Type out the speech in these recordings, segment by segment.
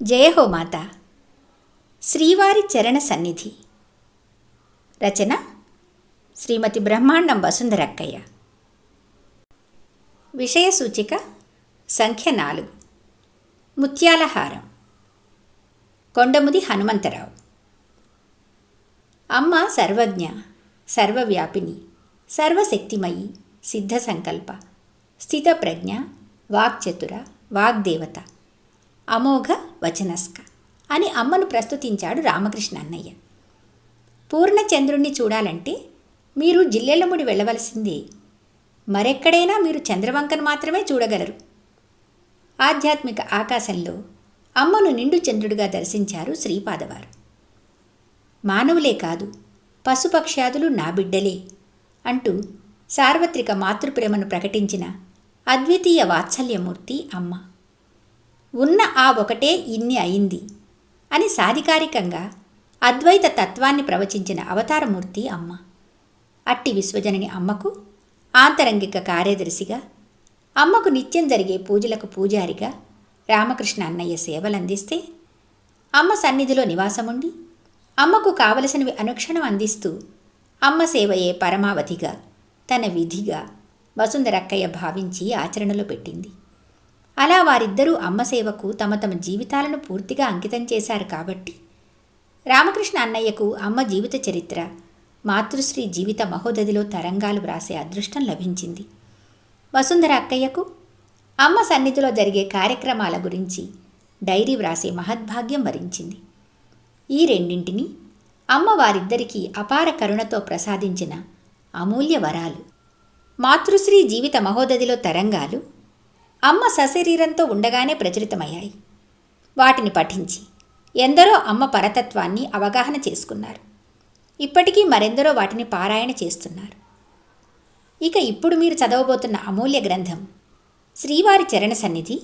జయ హో మాత. శ్రీవారి చరణ సన్నిధి. రచన శ్రీమతి బ్రహ్మాండం వసుంధరక్కయ్య. విషయ సూచిక సంఖ్య 4. ముత్యాల హారం. కొండముది హనుమంతరావు. అమ్మ సర్వజ్ఞ, సర్వవ్యాపిని, సర్వశక్తిమయి, సిద్ధ సంకల్ప, స్థితప్రజ్ఞ, వాక్చతుర, వాగ్దేవత, అమోఘ వచనస్క అని అమ్మను ప్రస్తుతించాడు రామకృష్ణ అన్నయ్య. పూర్ణచంద్రుణ్ణి చూడాలంటే మీరు జిల్లెళ్ళముడి వెళ్ళవలసిందే. మరెక్కడైనా మీరు చంద్రవంకను మాత్రమే చూడగలరు. ఆధ్యాత్మిక ఆకాశంలో అమ్మను నిండు చంద్రుడిగా దర్శించారు శ్రీపాదవారు. మానవులే కాదు, పశుపక్ష్యాదులు నా బిడ్డలే అంటూ సార్వత్రిక మాతృప్రేమను ప్రకటించిన అద్వితీయ వాత్సల్యమూర్తి అమ్మ. ఉన్న ఆ ఒకటే ఇన్ని అయింది అని సాధికారికంగా అద్వైత తత్వాన్ని ప్రవచించిన అవతారమూర్తి అమ్మ. అట్టి విశ్వజనని అమ్మకు ఆంతరంగిక కార్యదర్శిగా, అమ్మకు నిత్యం జరిగే పూజలకు పూజారిగా రామకృష్ణ అన్నయ్య సేవలందిస్తే, అమ్మ సన్నిధిలో నివాసముండి అమ్మకు కావలసినవి అనుక్షణం అందిస్తూ అమ్మ సేవయే పరమావధిగా, తన విధిగా వసుంధరక్కయ్య భావించి ఆచరణలో పెట్టింది. అలా వారిద్దరూ అమ్మ సేవకు తమ తమ జీవితాలను పూర్తిగా అంకితం చేశారు కాబట్టి రామకృష్ణ అన్నయ్యకు అమ్మ జీవిత చరిత్ర, మాతృశ్రీ జీవిత మహోదధిలో తరంగాలు వ్రాసే అదృష్టం లభించింది. వసుంధర అక్కయ్యకు అమ్మ సన్నిధిలో జరిగే కార్యక్రమాల గురించి డైరీ వ్రాసే మహద్భాగ్యం వరించింది. ఈ రెండింటినీ అమ్మ వారిద్దరికీ అపార కరుణతో ప్రసాదించిన అమూల్య వరాలు. మాతృశ్రీ జీవిత మహోదధిలో తరంగాలు అమ్మ సశరీరంతో ఉండగానే ప్రచురితమయ్యాయి. వాటిని పఠించి ఎందరో అమ్మ పరతత్వాన్ని అవగాహన చేసుకున్నారు. ఇప్పటికీ మరెందరో వాటిని పారాయణ చేస్తున్నారు. ఇక ఇప్పుడు మీరు చదవబోతున్న అమూల్య గ్రంథం శ్రీవారి చరణ సన్నిధి.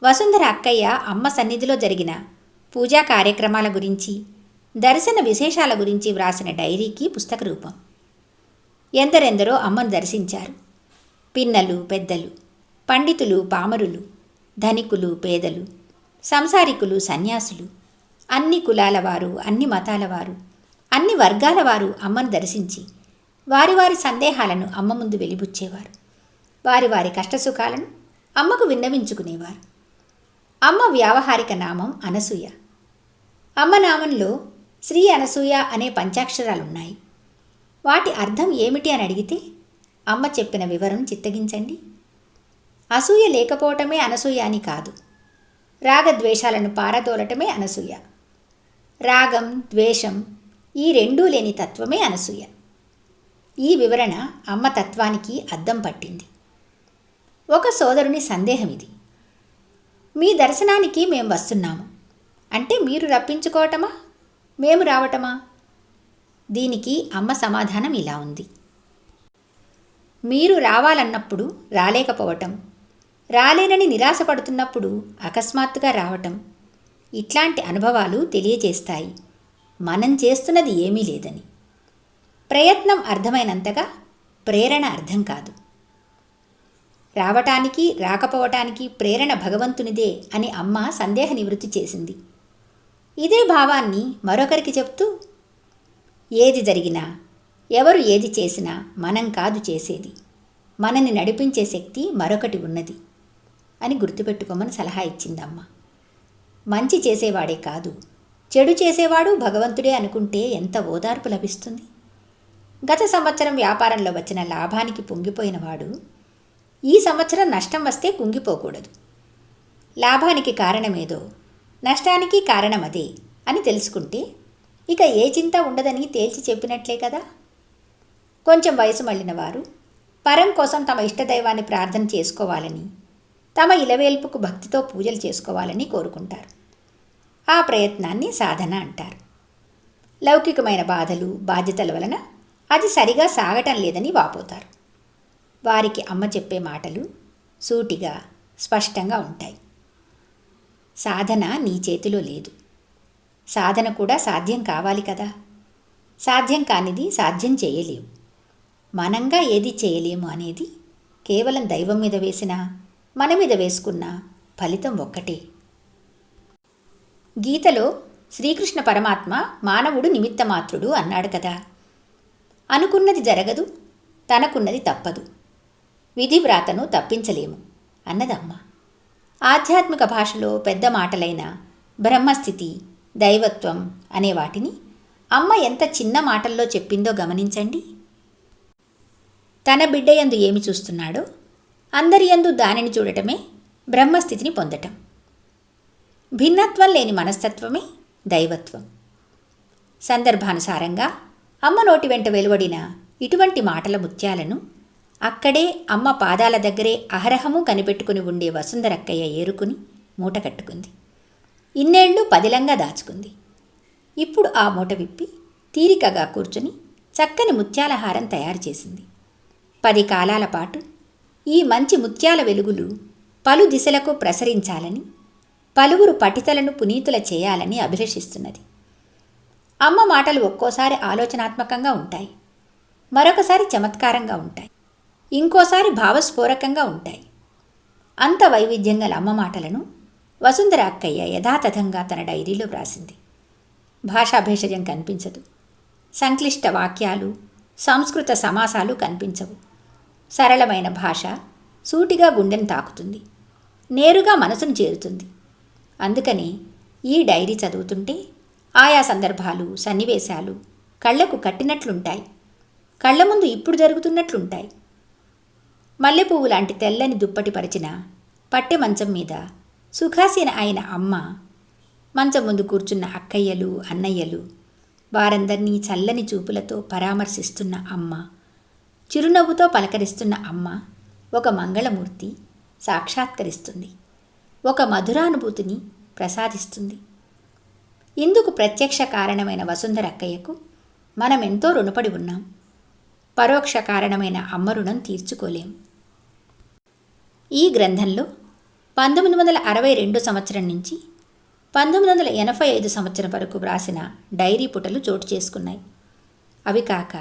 వసుంధర అక్కయ్య అమ్మ సన్నిధిలో జరిగిన పూజా కార్యక్రమాల గురించి, దర్శన విశేషాల గురించి వ్రాసిన డైరీకి పుస్తక రూపం. ఎందరెందరో అమ్మను దర్శించారు. పిన్నలు, పెద్దలు, పండితులు, పామరులు, ధనికులు, పేదలు, సంసారికులు, సన్యాసులు, అన్ని కులాల వారు, అన్ని మతాల వారు, అన్ని వర్గాల వారు అమ్మను దర్శించి వారి వారి సందేహాలను అమ్మ ముందు వెలిబుచ్చేవారు. వారి వారి కష్టసుఖాలను అమ్మకు విన్నవించుకునేవారు. అమ్మ వ్యావహారిక నామం అనసూయ. అమ్మ నామంలో శ్రీ అనసూయ అనే పంచాక్షరాలున్నాయి. వాటి అర్థం ఏమిటి అని అడిగితే అమ్మ చెప్పిన వివరం చిత్తగించండి. అసూయ లేకపోవటమే అనసూయ అని కాదు, రాగద్వేషాలను పారదోలటమే అనసూయ. రాగం, ద్వేషం ఈ రెండూ లేని తత్వమే అనసూయ. ఈ వివరణ అమ్మ తత్వానికి అద్దం పట్టింది. ఒక సోదరుని సందేహం ఇది. మీ దర్శనానికి మేము వస్తున్నాము అంటే మీరు రప్పించుకోవటమా, మేము రావటమా? దీనికి అమ్మ సమాధానం ఇలా ఉంది. మీరు రావాలన్నప్పుడు రాలేకపోవటం, రాలేనని నిరాశపడుతున్నప్పుడు అకస్మాత్తుగా రావటం, ఇట్లాంటి అనుభవాలు తెలియజేస్తాయి మనం చేస్తున్నది ఏమీ లేదని. ప్రయత్నం అర్థమైనంతగా ప్రేరణ అర్థం కాదు. రావటానికి రాకపోవటానికి ప్రేరణ భగవంతునిదే అని అమ్మ సందేహ నివృత్తి చేసింది. ఇదే భావాన్ని మరొకరికి చెప్తూ, ఏది జరిగినా, ఎవరు ఏది చేసినా మనం కాదు చేసేది, మనని నడిపించే శక్తి మరొకటి ఉన్నది అని గుర్తుపెట్టుకోమని సలహా ఇచ్చిందమ్మ. మంచి చేసేవాడే కాదు, చెడు చేసేవాడు భగవంతుడే అనుకుంటే ఎంత ఓదార్పు లభిస్తుంది. గత సంవత్సరం వ్యాపారంలో వచ్చిన లాభానికి పొంగిపోయినవాడు ఈ సంవత్సరం నష్టం వస్తే కుంగిపోకూడదు. లాభానికి కారణమేదో, నష్టానికి కారణమదే అని తెలుసుకుంటే ఇక ఏ చింత ఉండదని తేల్చి చెప్పినట్లే కదా. కొంచెం వయసు మళ్ళిన వారు పరం కోసం తమ ఇష్టదైవాన్ని ప్రార్థన చేసుకోవాలని, తమ ఇలవేల్పుకు భక్తితో పూజలు చేసుకోవాలని కోరుకుంటారు. ఆ ప్రయత్నాన్ని సాధన అంటారు. లౌకికమైన బాధలు, బాధ్యతల వలన అది సరిగా సాగటం లేదని వాపోతారు. వారికి అమ్మ చెప్పే మాటలు సూటిగా, స్పష్టంగా ఉంటాయి. సాధన నీ చేతిలో లేదు. సాధన కూడా సాధ్యం కావాలి కదా. సాధ్యం కానిది సాధ్యం చేయలేవు. మనంగా ఏది చేయలేము అనేది కేవలం దైవం మీద వేసినా, మన మీద వేసుకున్న ఫలితం ఒక్కటే. గీతలో శ్రీకృష్ణ పరమాత్మ మానవుడు నిమిత్తమాత్రుడు అన్నాడు కదా. అనుకున్నది జరగదు, తనకున్నది తప్పదు, విధివ్రాతను తప్పించలేము అన్నదమ్మ. ఆధ్యాత్మిక భాషలో పెద్ద మాటలైన బ్రహ్మస్థితి, దైవత్వం అనే వాటిని అమ్మ ఎంత చిన్న మాటల్లో చెప్పిందో గమనించండి. తన బిడ్డయందు ఏమి చూస్తున్నాడో అందరియందు దానిని చూడటమే బ్రహ్మస్థితిని పొందటం. భిన్నత్వం లేని మనస్తత్వమే దైవత్వం. సందర్భానుసారంగా అమ్మ నోటి వెంట వెలువడిన ఇటువంటి మాటల ముత్యాలను అక్కడే అమ్మ పాదాల దగ్గరే అహరహము కనిపెట్టుకుని ఉండే వసుంధరక్కయ్య ఏరుకుని మూటకట్టుకుంది. ఇన్నేళ్లు పదిలంగా దాచుకుంది. ఇప్పుడు ఆ మూట విప్పి తీరికగా కూర్చుని చక్కని ముత్యాల హారం తయారు చేసింది. 10 కాలాల పాటు ఈ మంచి ముత్యాల వెలుగులు పలు దిశలకు ప్రసరించాలని, పలువురు పఠితలను పునీతుల చేయాలని అభిలషిస్తున్నది. అమ్మ మాటలు ఒక్కోసారి ఆలోచనాత్మకంగా ఉంటాయి, మరొకసారి చమత్కారంగా ఉంటాయి, ఇంకోసారి భావస్ఫోరకంగా ఉంటాయి. అంత వైవిధ్యం గల అమ్మ మాటలను వసుంధర అక్కయ్య యథాతథంగా తన డైరీలో వ్రాసింది. భాషాభేషజం కనిపించదు. సంక్లిష్ట వాక్యాలు, సంస్కృత సమాసాలు కనిపించవు. సరళమైన భాష సూటిగా గుండెను తాకుతుంది, నేరుగా మనసును చేరుతుంది. అందుకని ఈ డైరీ చదువుతుంటే ఆయా సందర్భాలు, సన్నివేశాలు కళ్లకు కట్టినట్లుంటాయి, కళ్ల ముందు ఇప్పుడు జరుగుతున్నట్లుంటాయి. మల్లెపువ్వు లాంటి తెల్లని దుప్పటి పరిచిన పట్టె మంచం మీద సుఖాసీన అయిన అమ్మ, మంచం ముందు కూర్చున్న అక్కయ్యలు, అన్నయ్యలు, వారందర్నీ చల్లని చూపులతో పరామర్శిస్తున్న అమ్మ, చిరునవ్వుతో పలకరిస్తున్న అమ్మ ఒక మంగళమూర్తి సాక్షాత్కరిస్తుంది, ఒక మధురానుభూతిని ప్రసాదిస్తుంది. ఇందుకు ప్రత్యక్ష కారణమైన వసుంధర అక్కయ్యకు మనమెంతో రుణపడి ఉన్నాం. పరోక్ష కారణమైన అమ్మ రుణం తీర్చుకోలేం. ఈ గ్రంథంలో 1962 సంవత్సరం నుంచి 1985 సంవత్సరం వరకు వ్రాసిన డైరీ పుటలు చోటు చేసుకున్నాయి. అవి కాక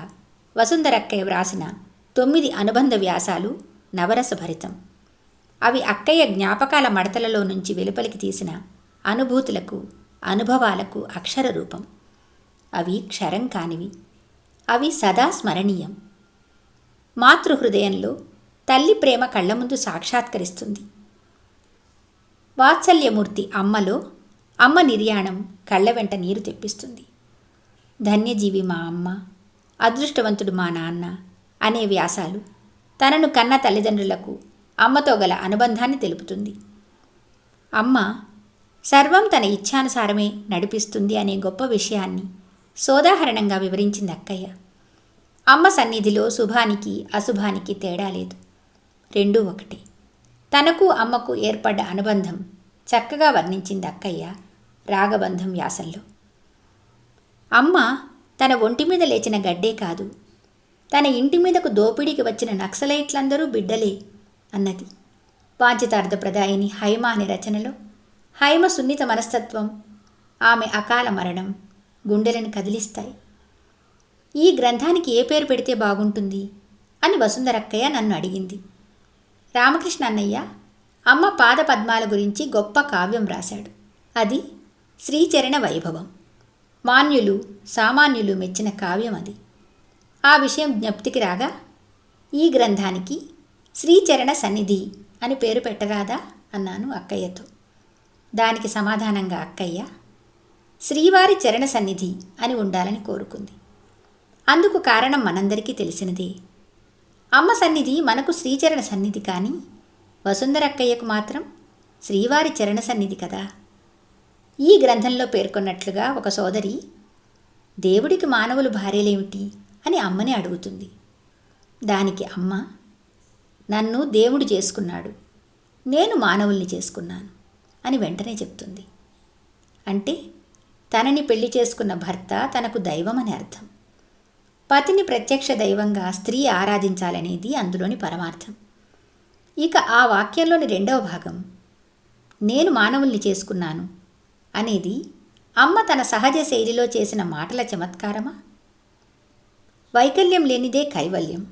వసుంధరక్కయ్య వ్రాసిన 9 అనుబంధ వ్యాసాలు నవరసభరితం. అవి అక్కయ్య జ్ఞాపకాల మడతలలో నుంచి వెలుపలికి తీసిన అనుభూతులకు, అనుభవాలకు అక్షర రూపం. అవి క్షరం కానివి, అవి సదా స్మరణీయం. మాతృహృదయంలో తల్లి ప్రేమ కళ్ల ముందు సాక్షాత్కరిస్తుంది. వాత్సల్యమూర్తి అమ్మలో అమ్మ నిర్యాణం కళ్ల వెంట నీరు తెప్పిస్తుంది. ధన్యజీవి మా అమ్మ, అదృష్టవంతుడు మా నాన్న అనే వ్యాసాలు తనను కన్న తల్లిదండ్రులకు అమ్మతో గల అనుబంధాన్ని తెలుపుతుంది. అమ్మ సర్వం తన ఇచ్ఛానుసారమే నడిపిస్తుంది అనే గొప్ప విషయాన్ని సోదాహరణంగా వివరించింది అక్కయ్య. అమ్మ సన్నిధిలో శుభానికి అశుభానికి తేడా లేదు, రెండూ ఒకటే. తనకు అమ్మకు ఏర్పడ్డ అనుబంధం చక్కగా వర్ణించింది అక్కయ్య రాగబంధం వ్యాసంలో. అమ్మ తన ఒంటి మీద లేచిన గడ్డే కాదు, తన ఇంటి మీదకు దోపిడీకి వచ్చిన నక్సలైట్లందరూ బిడ్డలే అన్నది. వాంఛితార్థప్రదాయిని హైమ అనే రచనలో హైమ సున్నిత మనస్తత్వం, ఆమె అకాల మరణం గుండెలను కదిలిస్తాయి. ఈ గ్రంథానికి ఏ పేరు పెడితే బాగుంటుంది అని వసుంధరక్కయ్య నన్ను అడిగింది. రామకృష్ణ అన్నయ్య అమ్మ పాద పద్మాల గురించి గొప్ప కావ్యం రాశాడు. అది శ్రీచరణ వైభవం. మాన్యులు సామాన్యులు మెచ్చిన కావ్యం అది. ఆ విషయం జ్ఞప్తికి రాగా ఈ గ్రంథానికి శ్రీచరణ సన్నిధి అని పేరు పెట్టరాదా అన్నాను అక్కయ్యతో. దానికి సమాధానంగా అక్కయ్య శ్రీవారి చరణ సన్నిధి అని ఉండాలని కోరుకుంది. అందుకు కారణం మనందరికీ తెలిసినదే. అమ్మ సన్నిధి మనకు శ్రీచరణ సన్నిధి, కానీ వసుంధరక్కయ్యకు మాత్రం శ్రీవారి చరణ సన్నిధి కదా. ఈ గ్రంథంలో పేర్కొన్నట్లుగా ఒక సోదరి దేవుడికి మానవులు భార్యలేమిటి అని అమ్మని అడుగుతుంది. దానికి అమ్మ, నన్ను దేవుడు చేసుకున్నాడు, నేను మానవుల్ని చేసుకున్నాను అని వెంటనే చెప్తుంది. అంటే తనని పెళ్లి చేసుకున్న భర్త తనకు దైవం అని అర్థం. పతిని ప్రత్యక్ష దైవంగా స్త్రీ ఆరాధించాలనేది అందులోని పరమార్థం. ఇక ఆ వాక్యంలోని రెండవ భాగం, నేను మానవుల్ని చేసుకున్నాను అనేది అమ్మ తన సహజ శైలిలో చేసిన మాటల చమత్కారమా? వైకల్యం లేనిదే కైవల్యం,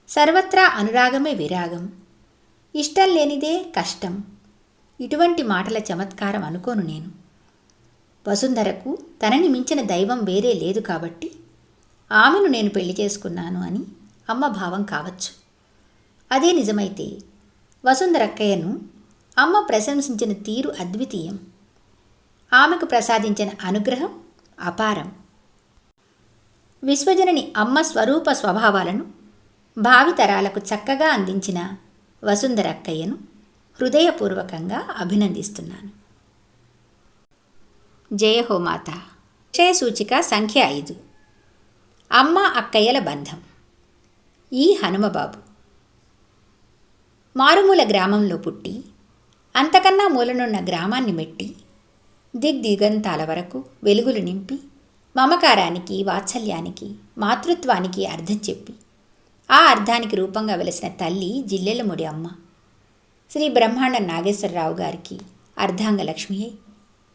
సర్వత్రా అనురాగమే విరాగం, ఇష్టం లేనిదే కష్టం. ఇటువంటి మాటల చమత్కారం అనుకోను నేను. వసుంధరకు తనని మించిన దైవం వేరే లేదు కాబట్టి ఆమెను నేను పెళ్లి చేసుకున్నాను అని అమ్మ భావం కావచ్చు. అదే నిజమైతే వసుంధరక్కయ్యను అమ్మ ప్రశంసించిన తీరు అద్వితీయం. ఆమెకు ప్రసాదించిన అనుగ్రహం అపారం. విశ్వజనని అమ్మ స్వరూప స్వభావాలను భావితరాలకు చక్కగా అందించిన వసుంధరక్కయ్యను హృదయపూర్వకంగా అభినందిస్తున్నాను. జయ హో మాత. విషయ సూచిక సంఖ్య 5. అమ్మ అక్కయ్యల బంధం. ఈ హనుమబాబు మారుమూల గ్రామంలో పుట్టి అంతకన్నా మూలనున్న గ్రామాన్ని మెట్టి దిగ్దిగంతాల వరకు వెలుగులు నింపి మమకారానికి, వాత్సల్యానికి, మాతృత్వానికి అర్థం చెప్పి ఆ అర్థానికి రూపంగా వెలిసిన తల్లి జిల్లెళ్ళముడి అమ్మ. శ్రీ బ్రహ్మాండ నాగేశ్వరరావు గారికి అర్ధాంగ లక్ష్మి అయి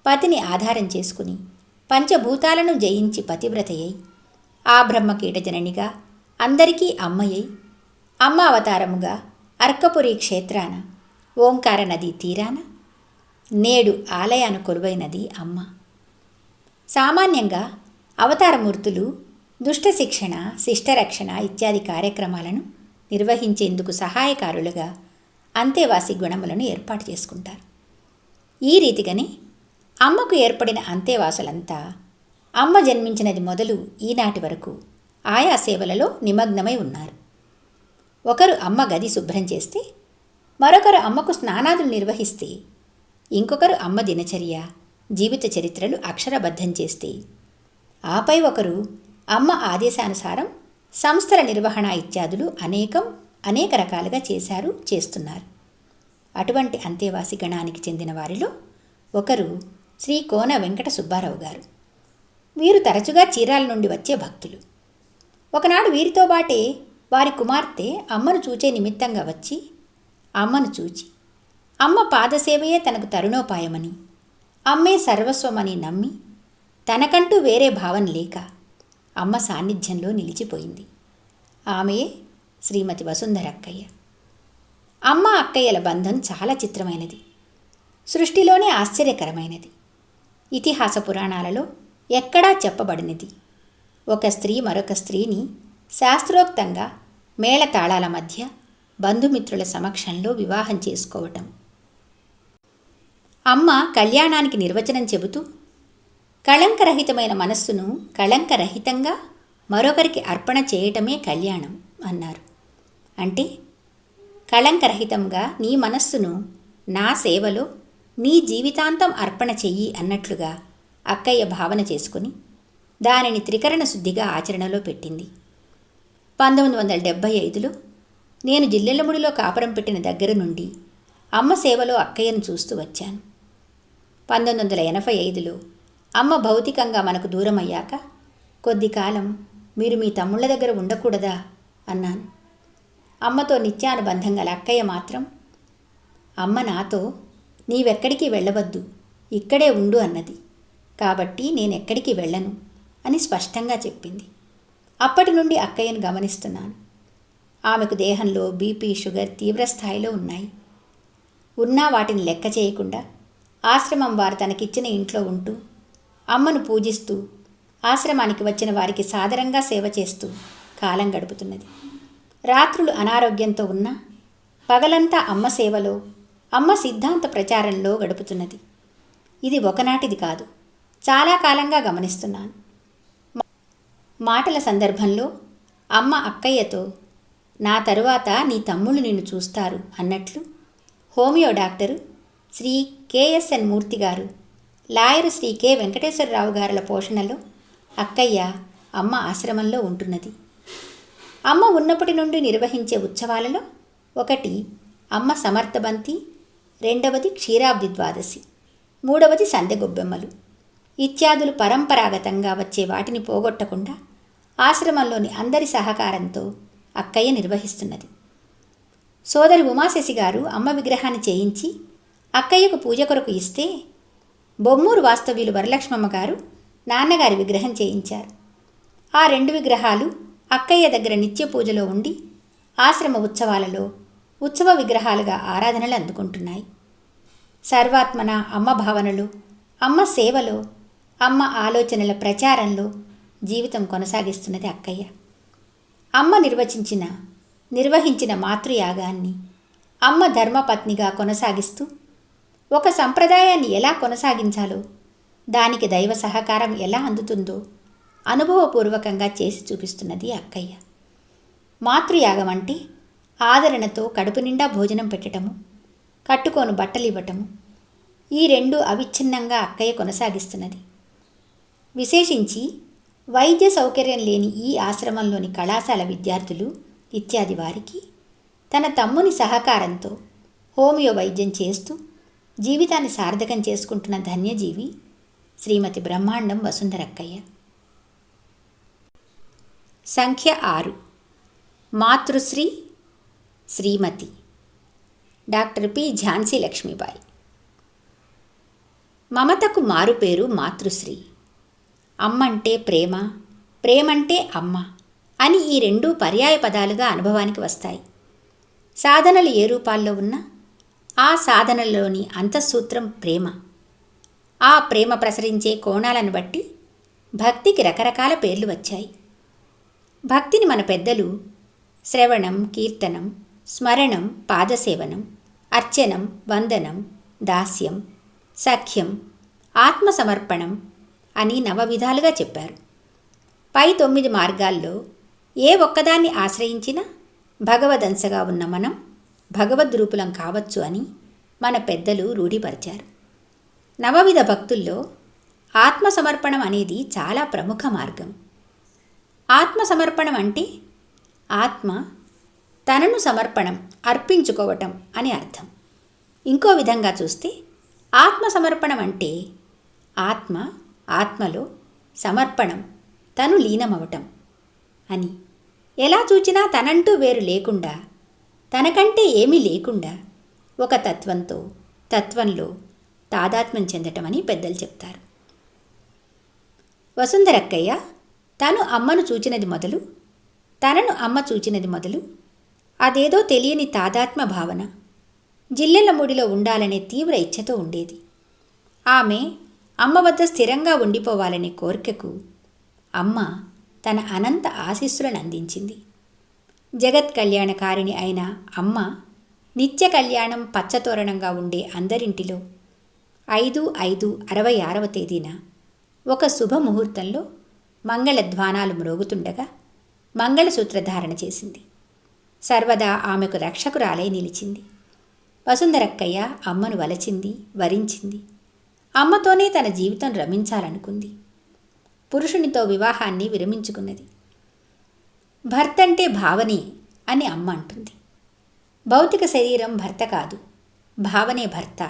పతిని ఆధారం చేసుకుని పంచభూతాలను జయించి పతివ్రతయ్యి ఆ బ్రహ్మకీట జననిగా అందరికీ అమ్మయ్యి అమ్మ అవతారముగా అర్కపురి క్షేత్రాన ఓంకార నదీ తీరాన నేడు ఆలయాన కొలువైనది అమ్మ. సామాన్యంగా అవతారమూర్తులు దుష్ట శిక్షణ, శిష్టరక్షణ ఇత్యాది కార్యక్రమాలను నిర్వహించేందుకు సహాయకారులుగా అంతేవాసి గుణములను ఏర్పాటు చేసుకుంటారు. ఈ రీతిగానే అమ్మకు ఏర్పడిన అంతేవాసులంతా అమ్మ జన్మించినది మొదలు ఈనాటి వరకు ఆయా సేవలలో నిమగ్నమై ఉన్నారు. ఒకరు అమ్మ గది శుభ్రం చేస్తే, మరొకరు అమ్మకు స్నానాదులు నిర్వహిస్తే, ఇంకొకరు అమ్మ దినచర్య, జీవిత చరిత్రలు అక్షరబద్ధం చేస్తే, ఆపై ఒకరు అమ్మ ఆదేశానుసారం సంస్థల నిర్వహణ ఇత్యాదులు అనేక రకాలుగా చేశారు, చేస్తున్నారు. అటువంటి అంతేవాసి గణానికి చెందిన వారిలో ఒకరు శ్రీ కోన వెంకట సుబ్బారావు గారు. వీరు తరచుగా చీరాల నుండి వచ్చే భక్తులు. ఒకనాడు వీరితో బాటే వారి కుమార్తె అమ్మను చూచే నిమిత్తంగా వచ్చి అమ్మను చూచి అమ్మ పాదసేవయే తనకు తరుణోపాయమని, అమ్మే సర్వస్వమని నమ్మి తనకంటూ వేరే భావన లేక అమ్మ సాన్నిధ్యంలో నిలిచిపోయింది. ఆమెయే శ్రీమతి వసుంధరక్కయ్య. అమ్మ అక్కయ్యల బంధం చాలా చిత్రమైనది, సృష్టిలోనే ఆశ్చర్యకరమైనది, ఇతిహాస పురాణాలలో ఎక్కడా చెప్పబడినది. ఒక స్త్రీ మరొక స్త్రీని శాస్త్రోక్తంగా మేళతాళాల మధ్య బంధుమిత్రుల సమక్షంలో వివాహం చేసుకోవటం. అమ్మ కళ్యాణానికి నిర్వచనం చెబుతూ కళంకరహితమైన మనస్సును కళంకరహితంగా మరొకరికి అర్పణ చేయటమే కళ్యాణం అన్నారు. అంటే కళంకరహితంగా నీ మనస్సును నా సేవలో నీ జీవితాంతం అర్పణ చెయ్యి అన్నట్లుగా అక్కయ్య భావన చేసుకుని దానిని త్రికరణ శుద్ధిగా ఆచరణలో పెట్టింది. 1975లో నేను జిల్లెళ్ళముడిలో కాపురం పెట్టిన దగ్గర నుండి అమ్మ సేవలో అక్కయ్యను చూస్తూ వచ్చాను. 1985లో అమ్మ భౌతికంగా మనకు దూరమయ్యాక కొద్ది కాలం మీరు మీ తమ్ముళ్ళ దగ్గర ఉండకూడదా అన్నాను. అమ్మతో నిత్యానుబంధం గల అక్కయ్య మాత్రం అమ్మ నాతో నీవెక్కడికి వెళ్ళవద్దు, ఇక్కడే ఉండు అన్నది. కాబట్టి నేనెక్కడికి వెళ్ళను అని స్పష్టంగా చెప్పింది. అప్పటి నుండి అక్కయ్యను గమనిస్తున్నాను. ఆమెకు దేహంలో బీపీ, షుగర్ తీవ్రస్థాయిలో ఉన్నాయి. ఉన్నా వాటిని లెక్క చేయకుండా ఆశ్రమం వారు తనకిచ్చిన ఇంట్లో ఉంటూ అమ్మను పూజిస్తూ ఆశ్రమానికి వచ్చిన వారికి సాదరంగా సేవ చేస్తూ కాలం గడుపుతున్నది. రాత్రులు అనారోగ్యంతో ఉన్నా పగలంతా అమ్మ సేవలో, అమ్మ సిద్ధాంత ప్రచారంలో గడుపుతున్నది. ఇది ఒకనాటిది కాదు, చాలా కాలంగా గమనిస్తున్నాను. మాటల సందర్భంలో అమ్మ అక్కయ్యతో నా తరువాత నీ తమ్ముళ్ళు నిన్ను చూస్తారు అన్నట్లు హోమియో డాక్టరు శ్రీ కెఎస్ఎన్ మూర్తి గారు, లాయరు శ్రీ కె వెంకటేశ్వరరావు గారుల పోషణలో అక్కయ్య అమ్మ ఆశ్రమంలో ఉంటున్నది. అమ్మ ఉన్నప్పటి నుండి నిర్వహించే ఉత్సవాలలో ఒకటి అమ్మ సమర్థబంతి, రెండవది క్షీరాబ్ది ద్వాదశి, మూడవది సందెగొబ్బెమ్మలు ఇత్యాదులు పరంపరాగతంగా వచ్చే వాటిని పోగొట్టకుండా ఆశ్రమంలోని అందరి సహకారంతో అక్కయ్య నిర్వహిస్తున్నది. సోదరి ఉమాశశి గారు అమ్మ విగ్రహాన్ని చేయించి అక్కయ్యకు పూజ కొరకు ఇస్తే బొమ్మూరు వాస్తవ్యులు వరలక్ష్మమ్మ గారు నాన్నగారి విగ్రహం చేయించారు. ఆ రెండు విగ్రహాలు అక్కయ్య దగ్గర నిత్య పూజలో ఉండి ఆశ్రమ ఉత్సవాలలో ఉత్సవ విగ్రహాలుగా ఆరాధనలు అందుకుంటున్నాయి. సర్వాత్మన అమ్మ భావనలో, అమ్మ సేవలో అమ్మ ఆలోచనల ప్రచారంలో జీవితం కొనసాగిస్తున్నది అక్కయ్య. అమ్మ నిర్వహించిన మాతృయాగాన్ని అమ్మ ధర్మపత్నిగా కొనసాగిస్తూ ఒక సంప్రదాయాన్ని ఎలా కొనసాగించాలో, దానికి దైవ సహకారం ఎలా అందుతుందో అనుభవపూర్వకంగా చేసి చూపిస్తున్నది అక్కయ్య. మాతృయాగం అంటే ఆదరణతో కడుపు నిండా భోజనం పెట్టడము, కట్టుకోను బట్టలు ఇవ్వటము. ఈ రెండు అవిచ్ఛిన్నంగా అక్కయ్య కొనసాగిస్తున్నది. విశేషించి వైద్య సౌకర్యం లేని ఈ ఆశ్రమంలోని కళాశాల విద్యార్థులు ఇత్యాది వారికి తన తమ్ముని సహకారంతో హోమియో వైద్యం చేస్తూ జీవితాన్ని సార్థకం చేసుకుంటున్న ధన్యజీవి శ్రీమతి బ్రహ్మాండం వసుంధరక్కయ్య. సంఖ్య 6. మాతృశ్రీ శ్రీమతి డాక్టర్ పి. ఝాన్సీ లక్ష్మీబాయి. మమతకు మారుపేరు మాతృశ్రీ. అమ్మంటే ప్రేమ, ప్రేమంటే అమ్మ అని ఈ రెండూ పర్యాయ పదాలుగా అనుభవానికి వస్తాయి. సాధనలు ఏ రూపాల్లో ఉన్నా ఆ సాధనలోని అంతఃసూత్రం ప్రేమ. ఆ ప్రేమ ప్రసరించే కోణాలను బట్టి భక్తికి రకరకాల పేర్లు వచ్చాయి. భక్తిని మన పెద్దలు శ్రవణం, కీర్తనం, స్మరణం, పాదసేవనం, అర్చనం, వందనం, దాస్యం, సఖ్యం, ఆత్మసమర్పణం అని నవవిధాలుగా చెప్పారు. పై 9 మార్గాల్లో ఏ ఒక్కదాన్ని ఆశ్రయించినా భగవదంశగా ఉన్న మనం భగవద్రూపులం కావచ్చు అని మన పెద్దలు రూఢిపరిచారు. నవవిధ భక్తుల్లో ఆత్మసమర్పణం అనేది చాలా ప్రముఖ మార్గం. ఆత్మసమర్పణం అంటే ఆత్మ తనను అర్పించుకోవటం అని అర్థం. ఇంకో విధంగా చూస్తే ఆత్మసమర్పణం అంటే ఆత్మలో సమర్పణం, తను లీనమవటం అని. ఎలా చూచినా తనంటూ వేరు లేకుండా, తనకంటే ఏమీ లేకుండా ఒక తత్వంలో తాదాత్మ్యం చెందటం అని పెద్దలు చెప్తారు. వసుంధరక్కయ్య తను అమ్మను చూచినది మొదలు, తనను అమ్మ చూచినది మొదలు అదేదో తెలియని తాదాత్మ్య భావన, జిల్లెల ముడిలో ఉండాలనే తీవ్ర ఇచ్ఛతో ఉండేది. ఆమె అమ్మ వద్ద స్థిరంగా ఉండిపోవాలనే కోరికకు అమ్మ తన అనంత ఆశీస్సులను అందించింది. జగత్ కళ్యాణకారిణి అయిన అమ్మ నిత్య కళ్యాణం పచ్చతోరణంగా ఉండే అందరింటిలో 5/5/66వ తేదీన ఒక శుభముహూర్తంలో మంగళధ్వానాలు మ్రోగుతుండగా మంగళసూత్రధారణ చేసింది. సర్వదా ఆమెకు రక్షకురాలై నిలిచింది. వసుంధరక్కయ్య అమ్మను వలచింది, వరించింది. అమ్మతోనే తన జీవితం రమించాలనుకుంది. పురుషునితో వివాహాన్ని విరమించుకున్నది. భర్తంటే భావనే అని అమ్మ అంటుంది. భౌతిక శరీరం భర్త కాదు, భావనే భర్త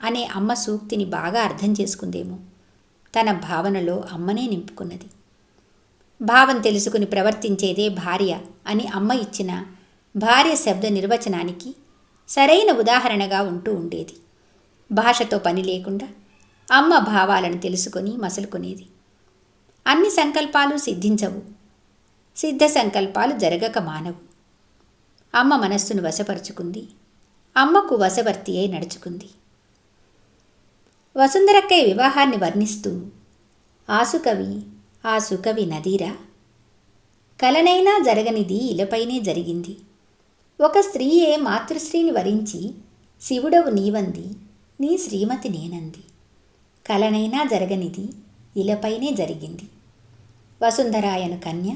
అనే అమ్మ సూక్తిని బాగా అర్థం చేసుకుందేమో. తన భావనలో అమ్మనే నింపుకున్నది. భావం తెలుసుకుని ప్రవర్తించేదే భార్య అని అమ్మ ఇచ్చిన భార్య శబ్ద నిర్వచనానికి సరైన ఉదాహరణగా ఉంటూ ఉండేది. భాషతో పని లేకుండా అమ్మ భావాలను తెలుసుకొని మసలుకునేది. అన్ని సంకల్పాలు సిద్ధించవు, సిద్ధ సంకల్పాలు జరగక మానవు. అమ్మ మనస్సును వశపరుచుకుంది, అమ్మకు వశవర్తి అయి నడుచుకుంది. వసుంధరక్కయ్య వివాహాన్ని వర్ణిస్తూ ఆ సుకవి నదీరా, కలనైనా జరగనిది ఇలపైనే జరిగింది. ఒక స్త్రీయే మాతృశ్రీని వరించి శివుడవు నీవంది, నీ శ్రీమతి నేనంది. కలనైనా జరగనిది ఇలపైనే జరిగింది. వసుంధరాయను కన్య,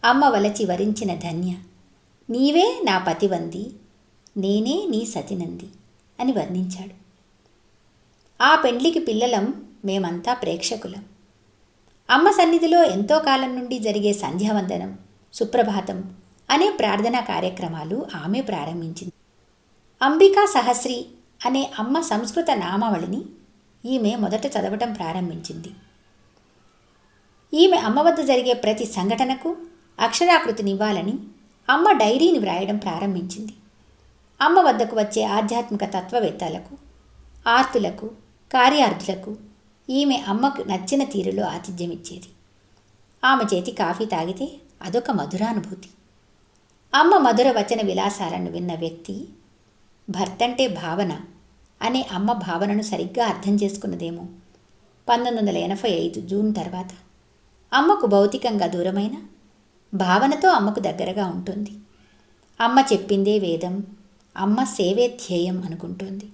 అమ్మ వలచి వరించిన ధన్య, నీవే నా పతివంది, నేనే నీ సతినంది అని వర్ణించాడు. ఆ పెండ్లికి పిల్లలం, మేమంతా ప్రేక్షకులం. అమ్మ సన్నిధిలో ఎంతో కాలం నుండి జరిగే సంధ్యావందనం, సుప్రభాతం అనే ప్రార్థనా కార్యక్రమాలు ఆమె ప్రారంభించింది. అంబికా సహస్రి అనే అమ్మ సంస్కృత నామావళిని ఈమె మొదట చదవటం ప్రారంభించింది. ఈమె అమ్మ వద్ద జరిగే ప్రతి సంఘటనకు అక్షరాకృతినివ్వాలని అమ్మ డైరీని వ్రాయడం ప్రారంభించింది. అమ్మ వద్దకు వచ్చే ఆధ్యాత్మిక తత్వవేత్తలకు, ఆర్తులకు, కార్యార్థులకు ఈమె అమ్మకు నచ్చిన తీరులో ఆతిథ్యం ఇచ్చేది. ఆమె చేతి కాఫీ తాగితే అదొక మధురానుభూతి. అమ్మ మధుర వచన విలాసాలను విన్న వ్యక్తి భర్తంటే భావన అనే అమ్మ భావనను సరిగ్గా అర్థం చేసుకున్నదేమో. 1985 జూన్ తర్వాత అమ్మకు భౌతికంగా దూరమైన భావనతో అమ్మకు దగ్గరగా ఉంటుంది. అమ్మ చెప్పిందే వేదం, అమ్మ సేవే ధ్యేయం అనుకుంటోంది.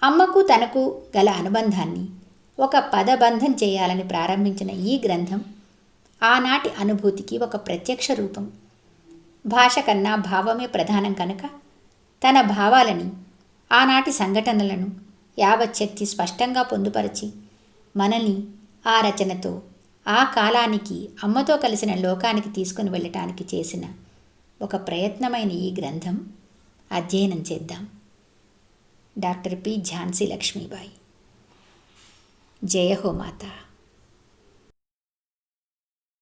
అమ్మకు తనకు గల అనుబంధాన్ని ఒక పదబంధం చేయాలని ప్రారంభించిన ఈ గ్రంథం ఆనాటి అనుభూతికి ఒక ప్రత్యక్ష రూపం. భాష కన్నా భావమే ప్రధానం కనుక తన భావాలని, ఆనాటి సంఘటనలను యావచ్చక్తి స్పష్టంగా పొందుపరిచి మనల్ని ఆ రచనతో ఆ కాలానికి, అమ్మతో కలిసిన లోకానికి తీసుకుని వెళ్ళటానికి చేసిన ఒక ప్రయత్నమైన ఈ గ్రంథం అధ్యయనం చేద్దాం. Doctor P. ఝాన్సీ లక్ష్మీబాయి. జయ హో మాతా.